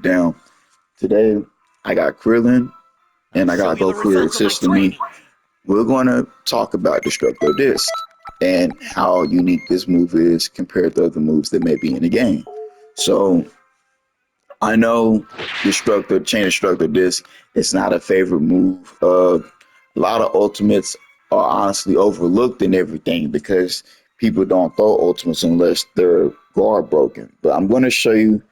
down. Today, I got Krillin and I Show got you the Goku here results of my assisting me. training. We're going to talk about Destructo Disc and how unique this move is compared to other moves that may be in the game. So, I know Chain Destructo Disc is not a favorite move. A lot of ultimates are honestly overlooked and everything because people don't throw ultimates unless they're guard broken. But I'm going to show you,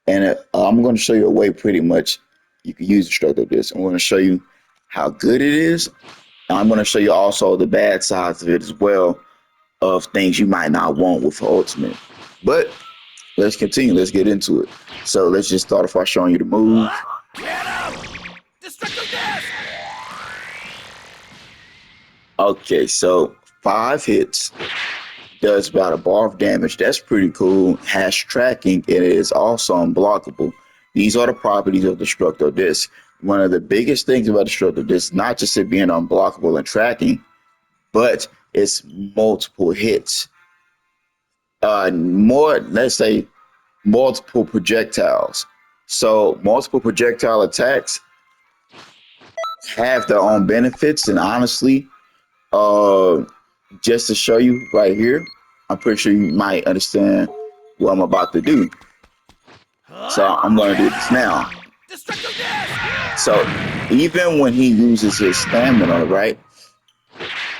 and I'm going to show you a way pretty much you can use Destructo Disc. I'm going to show you how good it is. And I'm going to show you also the bad sides of it as well, of things you might not want with ultimate. But let's continue. Let's get into it. So let's just start off by showing you the move. Get him! Destructo Disc! Okay, so 5 hits does about a bar of damage. That's pretty cool. Has tracking. It is also unblockable. These are the properties of Destructo Disc. One of the biggest things about Destructo Disc, not just it being unblockable and tracking, but it's multiple hits. Let's say multiple projectiles. So multiple projectile attacks have their own benefits, and honestly, uh, just to show you right here, I'm pretty sure you might understand what I'm about to do. So I'm going to do this now. Destructo Disc! So even when he uses his stamina, right?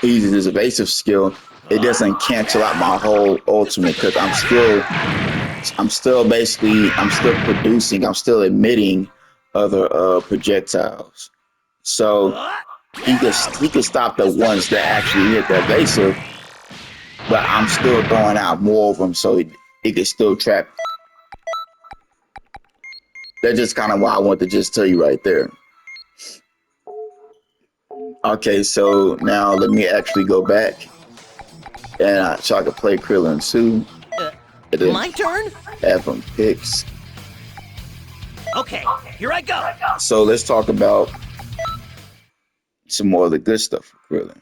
He uses his evasive skill. It doesn't cancel out my whole ultimate because I'm still producing. I'm still emitting other projectiles. So he can stop the ones that actually hit the evasive, but I'm still throwing out more of them, so it can still trap. That's just kind of why I want to just tell you right there. Okay, so now let me actually go back and so I can play Krillin 2. And then My turn? have him picks. Okay, here I go. So let's talk about some more of the good stuff for Krillin.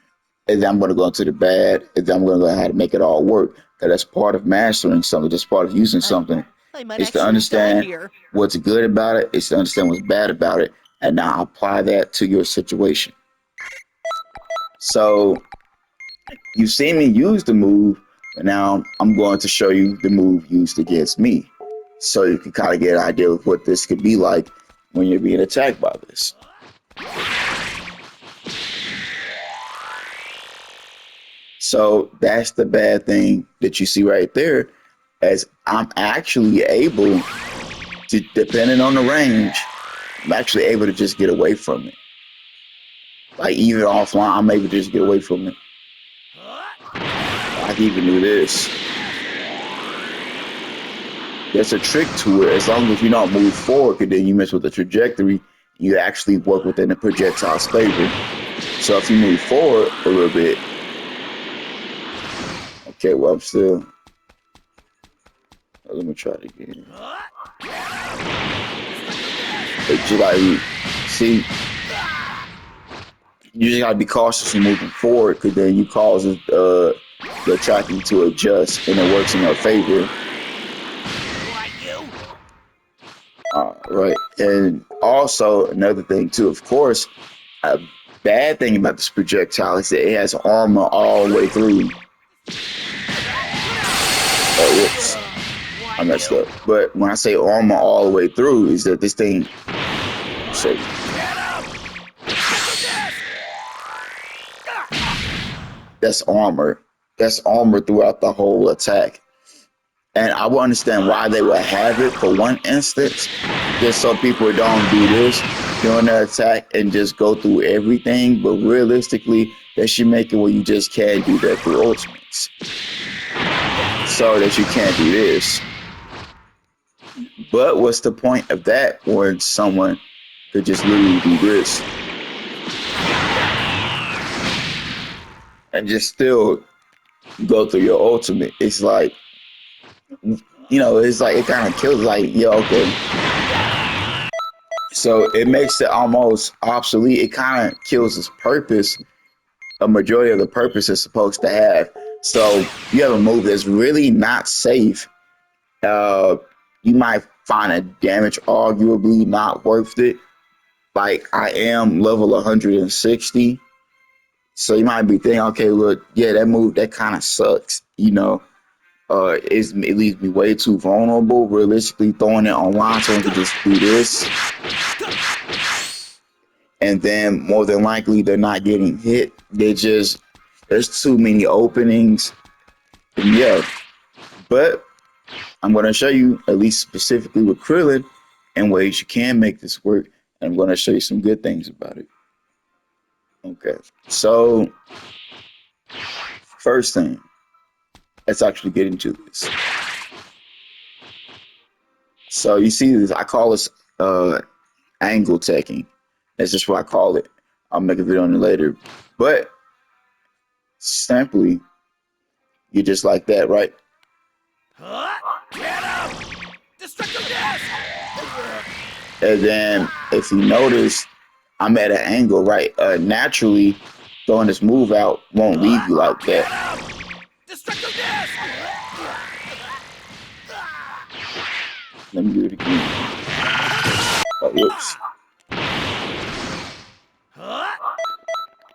And then I'm going to go into the bad, and then I'm going to go how to make it all work. Because that's part of mastering something, that's part of using something. I might It's to actually die understand here. what's good about it, it's to understand what's bad about it, and now apply that to your situation. So you've seen me use the move, but now I'm going to show you the move used against me. So you can kind of get an idea of what this could be like when you're being attacked by this. So that's the bad thing that you see right there, as I'm actually able to, depending on the range, I'm actually able to just get away from it. Like even offline, I'm able to just get away from it. I can even do this. There's a trick to it. As long as you don't move forward, because then you mess with the trajectory, you actually work within the projectile's favor. So if you move forward a little bit, okay, well, I'm still. Let me try it again. But you like, see, you just gotta be cautious when moving forward, because then you cause the tracking to adjust, and it works in your favor. Right, and also another thing too, of course, a bad thing about this projectile is that it has armor all the way through. Oh, whoops. I messed up. But when I say armor all the way through, is that this thing. So, that's armor. That's armor throughout the whole attack. And I will understand why they would have it for one instance, just so people don't do this during the attack and just go through everything. But realistically, they should make it where you just can't do that through ultimates, so that you can't do this. But what's the point of that when someone could just literally do this and just still go through your ultimate? It's like, it's like it kind of kills. Like, yeah, okay. So it makes it almost obsolete. It kind of kills its purpose, a majority of the purpose it's supposed to have. So you have a move that's really not safe. You might find a damage arguably not worth it. Like I am level 160. So you might be thinking, okay, look, yeah, that move that kind of sucks, it leaves me way too vulnerable. Realistically, throwing it online, someone could just do this, and then more than likely they're not getting hit. There's too many openings. And yeah, but I'm going to show you, at least specifically with Krillin, and ways you can make this work. And I'm going to show you some good things about it. Okay, so first thing, let's actually get into this. So you see this, I call this angle taking. That's just what I call it. I'll make a video on it later. But simply, you're just like that, right? Get him! Destructo disc! And then if you notice, I'm at an angle, right? Naturally, throwing this move out won't leave you like that. Destructo disc! Let me do it again. Oh, whoops.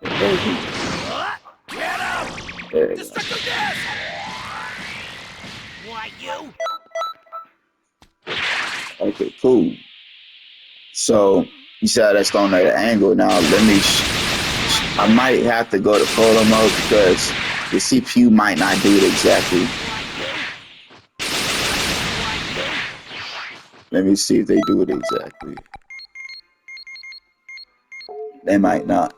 There we go. Get him! There we go. Destructo disc! Why you? Okay, cool. So you see how that's thrown at an angle. Now I might have to go to photo mode because the CPU might not do it exactly. Let me see if they do it exactly. They might not.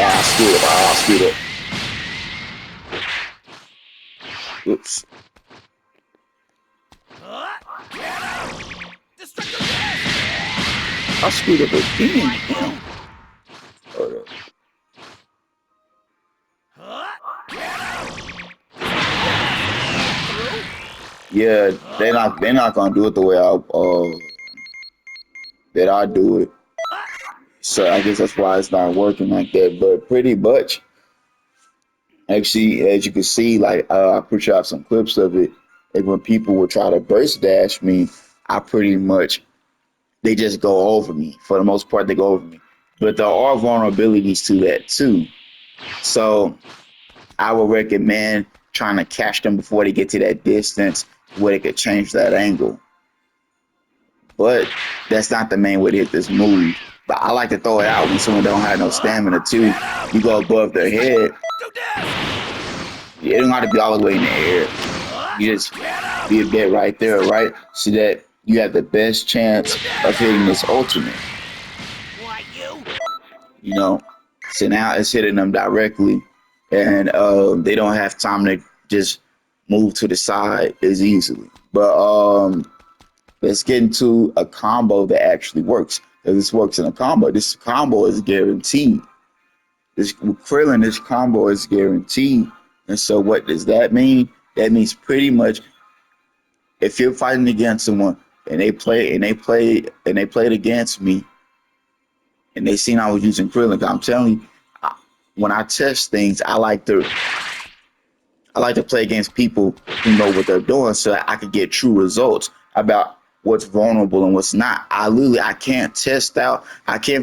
I screwed up. Oops. I screwed up again. Damn. Hold up. Yeah, they're not gonna do it the way that I do it. So I guess that's why it's not working like that. But pretty much, actually, as you can see, like I'm pretty sure I have some clips of it. And when people would try to burst dash me, I pretty much they just go over me. For the most part, they go over me. But there are vulnerabilities to that too. So I would recommend trying to catch them before they get to that distance where they could change that angle. But that's not the main way to hit this move. But I like to throw it out when someone don't have no stamina too. You go above their head. You don't have to be all the way in the air. You just be a bit right there, right? So that you have the best chance of hitting this ultimate. You know? So now it's hitting them directly. And they don't have time to just move to the side as easily. But let's get into a combo that actually works. Because this works in a combo. This combo is guaranteed. With Krillin, this combo is guaranteed. And so what does that mean? That means pretty much if you're fighting against someone and they played against me and they seen I was using Krillin, I'm telling you, when I test things, I like to play against people who know what they're doing so that I can get true results about what's vulnerable and what's not. I can't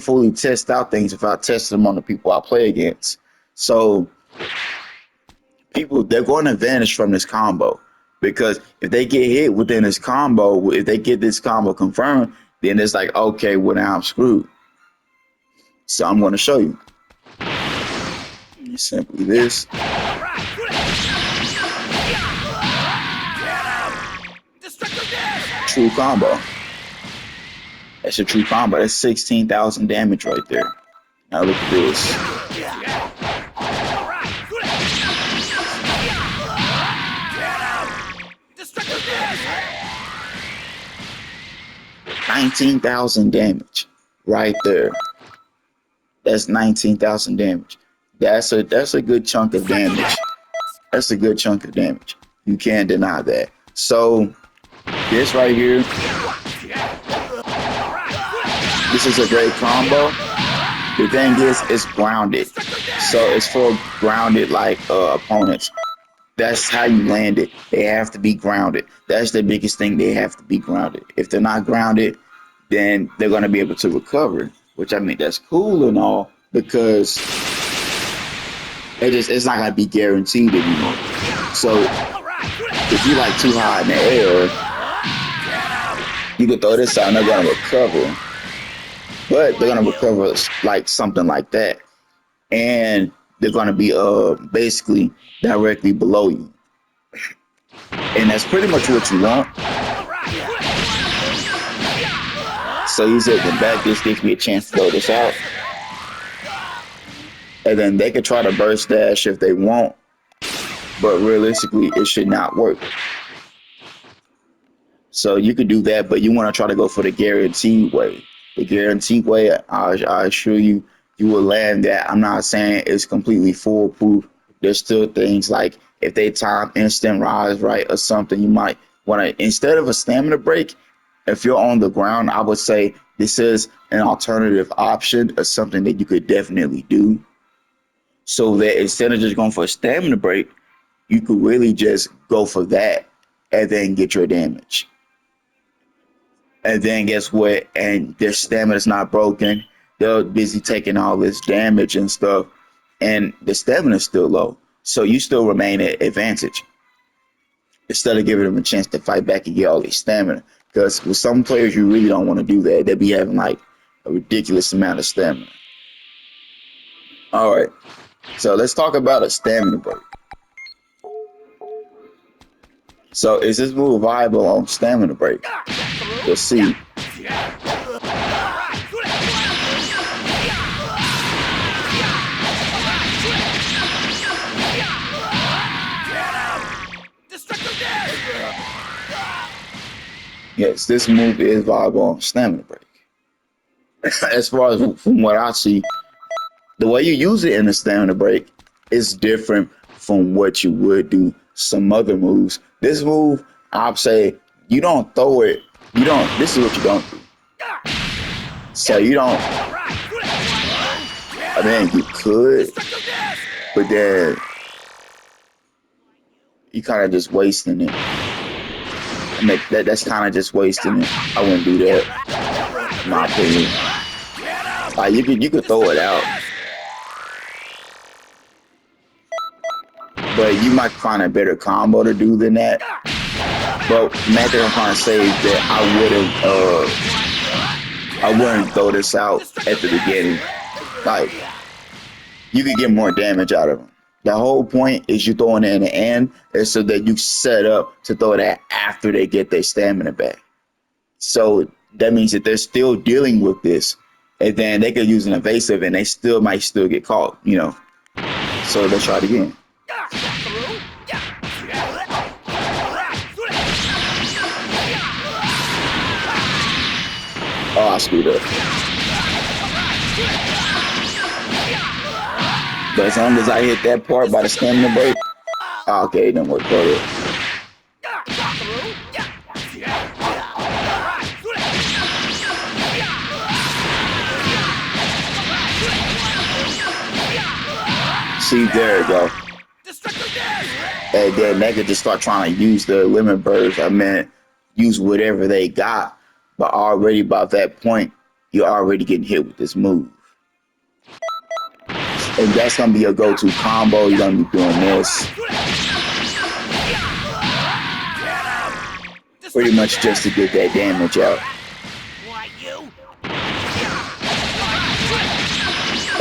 fully test out things if I test them on the people I play against. So they're going to vanish from this combo because if they get hit within this combo, if they get this combo confirmed, then it's like, okay, well now I'm screwed. So I'm going to show you. Simply this. True combo. That's a true combo. That's 16,000 damage right there. Now look at this. $19,000 damage right there. That's 19,000 damage. That's a good chunk of damage. That's a good chunk of damage. You can't deny that. So this right here, this is a great combo. The thing is, it's grounded. So it's for grounded like opponents. That's how you land it. They have to be grounded. That's the biggest thing. They have to be grounded. If they're not grounded, then they're gonna be able to recover. Which I mean, that's cool and all because it's not gonna be guaranteed anymore. So if you like too high in the air, you can throw this out and they're gonna recover. But they're gonna recover like something like that, and they're gonna be basically directly below you, and that's pretty much what you want. So you said the back this gives me a chance to throw this out, and then they could try to burst dash if they want, but realistically it should not work. So you could do that, but you want to try to go for the guaranteed way. The guaranteed way, I assure you, you will land that. I'm not saying it's completely foolproof. There's still things like if they time instant rise right or something, you might want to, instead of a stamina break, if you're on the ground, I would say this is an alternative option or something that you could definitely do. So that instead of just going for a stamina break, you could really just go for that and then get your damage. And then guess what? And their stamina's not broken. They're busy taking all this damage and stuff, and the stamina's still low. So you still remain at advantage instead of giving them a chance to fight back and get all their stamina. Because with some players, you really don't want to do that. They be having like a ridiculous amount of stamina. All right, so let's talk about a stamina break. So is this move viable on stamina break? Let's see. Yes, this move is viable on stamina break. As far as from what I see, the way you use it in the stamina break is different from what you would do some other moves. This move, I'd say you don't throw it. You don't. This is what you don't do. So you don't. I mean, you could, but then you kind of just wasting it. I mean, that's kind of just wasting it. I wouldn't do that, in my opinion. Like you could throw it out, but you might find a better combo to do than that. But main thing I'm trying to say is that I wouldn't throw this out at the beginning. Like you could get more damage out of them. The whole point is you throwing it in the end is so that you set up to throw that after they get their stamina back. So that means that they're still dealing with this, and then they could use an evasive and they might still get caught, you know. So let's try it again. Oh, I screwed up. But as long as I hit that part by the stamina break, okay, it didn't work for it. See, there you go. And then they could just start trying to use the limit birds. I mean, use whatever they got. But already by that point, you're already getting hit with this move. And that's going to be your go-to combo. You're going to be doing this. Pretty much just to get that damage out.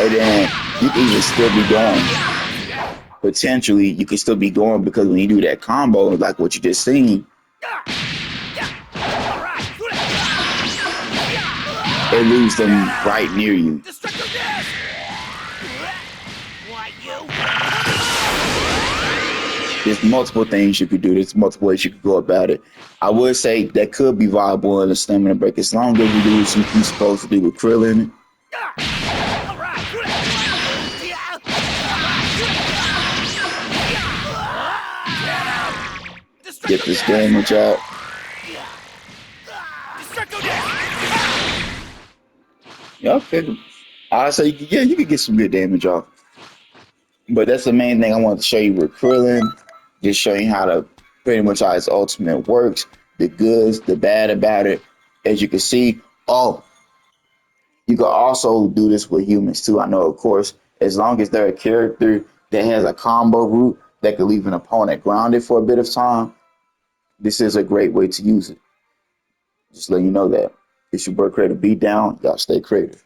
And then you can even still be going. Potentially, you can still be going because when you do that combo, like what you just seen, it leaves them right near you. There's multiple things you could do. There's multiple ways you could go about it. I would say that could be viable in a stamina break as long as you do what you're supposed to do with Krill in it. Get this damage out. Yeah, okay. I say, yeah, you could get some good damage off. But that's the main thing I want to show you with Krillin. Just showing how to pretty much how his ultimate works, the goods, the bad about it. As you can see, oh, you can also do this with humans too. I know, of course, as long as they're a character that has a combo route that could leave an opponent grounded for a bit of time, this is a great way to use it. Just letting you know that. It's your boy Creative Beat Down. Y'all stay creative.